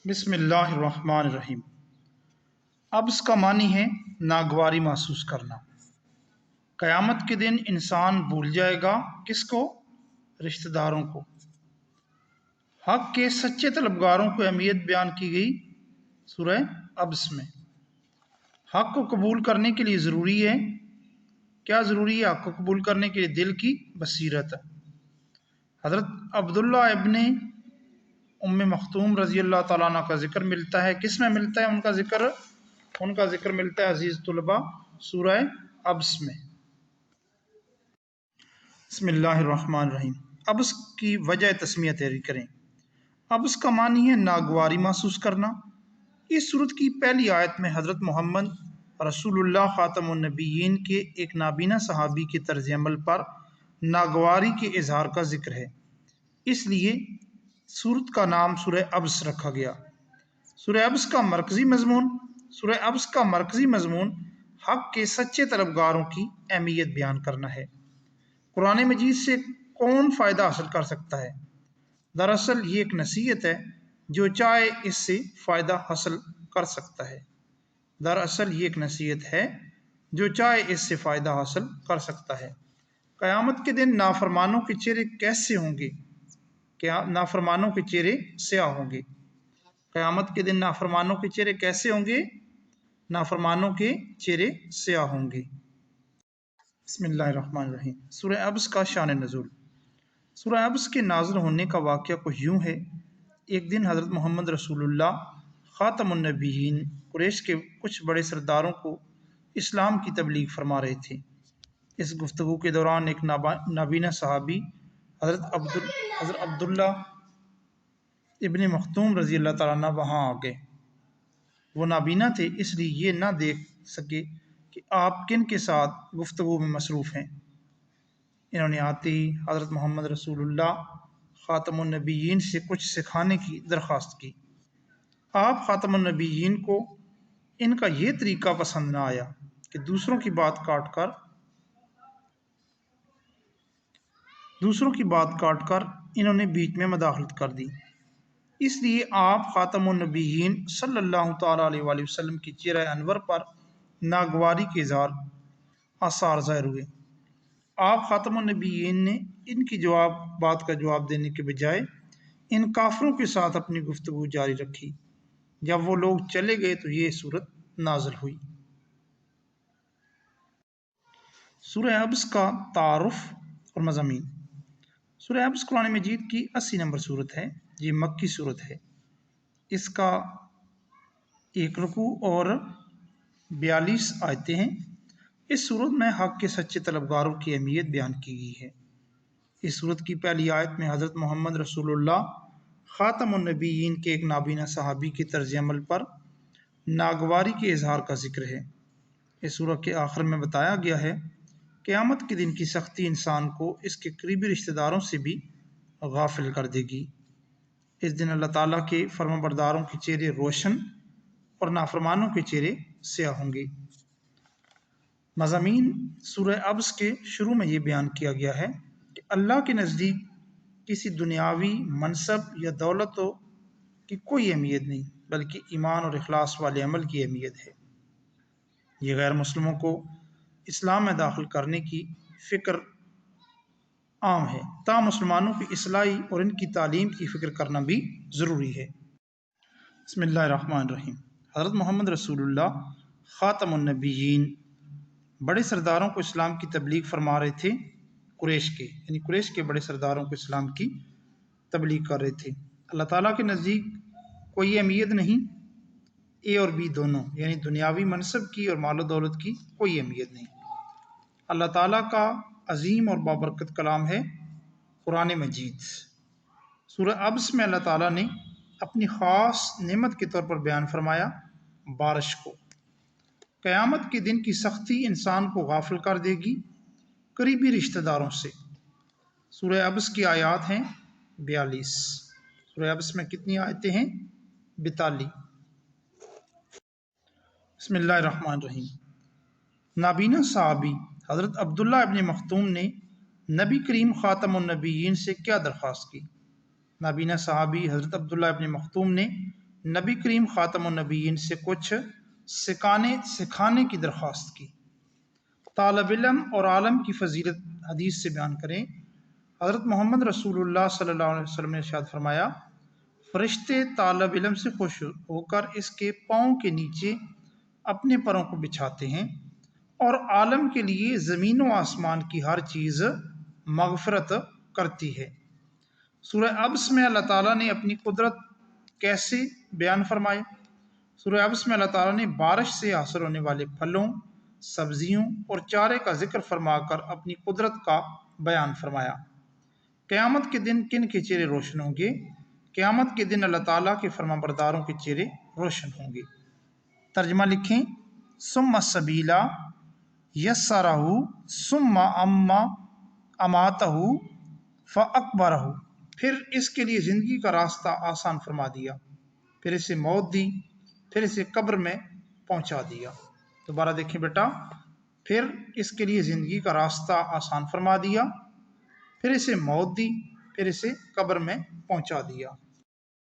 بسم اللہ الرحمن الرحیم۔ اب اس کا معنی ہے ناگواری محسوس کرنا۔ قیامت کے دن انسان بھول جائے گا کس کو؟ رشتہ داروں کو۔ حق کے سچے طلبگاروں کو اہمیت بیان کی گئی سورہ ابس میں۔ حق کو قبول کرنے کے لیے ضروری ہے، کیا ضروری ہے؟ حق کو قبول کرنے کے لیے دل کی بصیرت۔ حضرت عبداللہ ابن ام مختوم رضی اللہ تعالیٰ عنہ کا ذکر ملتا ہے، کس میں ملتا ہے ان کا ذکر ملتا ہے عزیز طلباء سورہ ابس میں۔ بسم اللہ الرحمن الرحیم۔ ابس کی وجہ تسمیہ تحریر کریں۔ ابس کا معنی ہے ناگواری محسوس کرنا۔ اس سورت کی پہلی آیت میں حضرت محمد رسول اللہ خاتم النبیین کے ایک نابینا صحابی کے طرز عمل پر ناگواری کے اظہار کا ذکر ہے، اس لیے سورت کا نام سورہ ابس رکھا گیا۔ سورہ ابس کا مرکزی مضمون حق کے سچے طلبگاروں کی اہمیت بیان کرنا ہے۔ قرآن مجید سے کون فائدہ حاصل کر سکتا ہے؟ دراصل یہ ایک نصیحت ہے، جو چاہے اس سے فائدہ حاصل کر سکتا ہے۔ قیامت کے دن نافرمانوں کے چہرے کیسے ہوں گے؟ نافرمانوں کے چہرے سیاہ ہوں گے۔ قیامت کے دن نافرمانوں کے چہرے کیسے ہوں گے؟ نافرمانوں کے چہرے سیاہ ہوں گے۔ بسم اللہ الرحمن الرحیم۔ سورہ ابس کا شان نزول۔ سورہ ابس کے نازل ہونے کا واقعہ کچھ یوں ہے۔ ایک دن حضرت محمد رسول اللہ خاتم النبیین قریش کے کچھ بڑے سرداروں کو اسلام کی تبلیغ فرما رہے تھے۔ اس گفتگو کے دوران ایک نابینا صحابی حضرت عبداللہ ابن مختوم رضی اللہ تعالیٰ عنہ وہاں آ گئے۔ وہ نابینا تھے، اس لیے یہ نہ دیکھ سکے کہ آپ کن کے ساتھ گفتگو میں مصروف ہیں۔ انہوں نے آتے ہی حضرت محمد رسول اللہ خاتم النبیین سے کچھ سکھانے کی درخواست کی۔ آپ خاتم النبیین کو ان کا یہ طریقہ پسند نہ آیا کہ دوسروں کی بات کاٹ کر انہوں نے بیچ میں مداخلت کر دی۔ اس لیے آپ خاتم النبیین صلی اللہ تعالیٰ علیہ وآلہ وسلم کی چہرہ انور پر ناگواری کے آثار ظاہر ہوئے۔ آپ خاتم النبیین نے ان کی بات کا جواب دینے کے بجائے ان کافروں کے ساتھ اپنی گفتگو جاری رکھی۔ جب وہ لوگ چلے گئے تو یہ سورت نازل ہوئی۔ سورہ ابس کا تعارف اور مضامین۔ سورہ ابس قرآن مجید کی 80 نمبر سورت ہے۔ یہ مکی سورت ہے۔ اس کا 1 رکوع اور 42 آیتیں ہیں۔ اس سورت میں حق کے سچے طلبگاروں کی اہمیت بیان کی گئی ہے۔ اس سورت کی پہلی آیت میں حضرت محمد رسول اللہ خاتم النبیین کے ایک نابینا صحابی کے طرز عمل پر ناگواری کے اظہار کا ذکر ہے۔ اس سورت کے آخر میں بتایا گیا ہے قیامت کے دن کی سختی انسان کو اس کے قریبی رشتہ داروں سے بھی غافل کر دے گی۔ اس دن اللہ تعالیٰ کے فرمانبرداروں کے چہرے روشن اور نافرمانوں کے چہرے سیاہ ہوں گے۔ مضامین سورہ ابس کے شروع میں یہ بیان کیا گیا ہے کہ اللہ کے نزدیک کسی دنیاوی منصب یا دولت کی کوئی اہمیت نہیں، بلکہ ایمان اور اخلاص والے عمل کی اہمیت ہے۔ یہ غیر مسلموں کو اسلام میں داخل کرنے کی فکر عام ہے، تاہم مسلمانوں کی اصلاحی اور ان کی تعلیم کی فکر کرنا بھی ضروری ہے۔ بسم اللہ الرحمن الرحیم۔ حضرت محمد رسول اللہ خاتم النبیین بڑے سرداروں کو اسلام کی تبلیغ فرما رہے تھے، قریش کے بڑے سرداروں کو اسلام کی تبلیغ کر رہے تھے۔ اللہ تعالیٰ کے نزدیک کوئی اہمیت نہیں، اے اور بی دونوں، یعنی دنیاوی منصب کی اور مال و دولت کی کوئی اہمیت نہیں۔ اللہ تعالیٰ کا عظیم اور بابرکت کلام ہے قرآن مجید۔ سورہ ابس میں اللہ تعالیٰ نے اپنی خاص نعمت کے طور پر بیان فرمایا بارش کو۔ قیامت کے دن کی سختی انسان کو غافل کر دے گی قریبی رشتہ داروں سے۔ سورہ ابس کی آیات ہیں 42۔ سورہ ابس میں کتنی آیتیں ہیں؟ 42۔ بسم اللہ الرحمن الرحیم۔ نابینا صحابی حضرت عبداللہ ابن مختوم نے نبی کریم خاتم النبیین سے کیا درخواست کی؟ نابینا صحابی حضرت عبداللہ ابن مختوم نے نبی کریم خاتم النبیین سے کچھ سکھانے کی درخواست کی۔ طالب علم اور عالم کی فضیلت حدیث سے بیان کریں۔ حضرت محمد رسول اللہ صلی اللہ علیہ وسلم نے ارشاد فرمایا، فرشتے طالب علم سے خوش ہو کر اس کے پاؤں کے نیچے اپنے پروں کو بچھاتے ہیں، اور عالم کے لیے زمین و آسمان کی ہر چیز مغفرت کرتی ہے۔ سورہ عبس میں اللہ تعالیٰ نے اپنی قدرت کیسے بیان فرمائے؟ سورہ عبس میں اللہ تعالیٰ نے بارش سے حاصل ہونے والے پھلوں، سبزیوں اور چارے کا ذکر فرما کر اپنی قدرت کا بیان فرمایا۔ قیامت کے دن کن کے چہرے روشن ہوں گے؟ قیامت کے دن اللہ تعالیٰ کے فرما برداروں کے چہرے روشن ہوں گے۔ ترجمہ لکھیں۔ ثم السبیل یسرہ ثم اماتہ فاقبرہ، پھر اس کے لیے زندگی کا راستہ آسان فرما دیا، پھر اسے موت دی، پھر اسے قبر میں پہنچا دیا۔ دوبارہ دیکھیں بیٹا، پھر اس کے لیے زندگی کا راستہ آسان فرما دیا، پھر اسے موت دی، پھر اسے قبر میں پہنچا دیا۔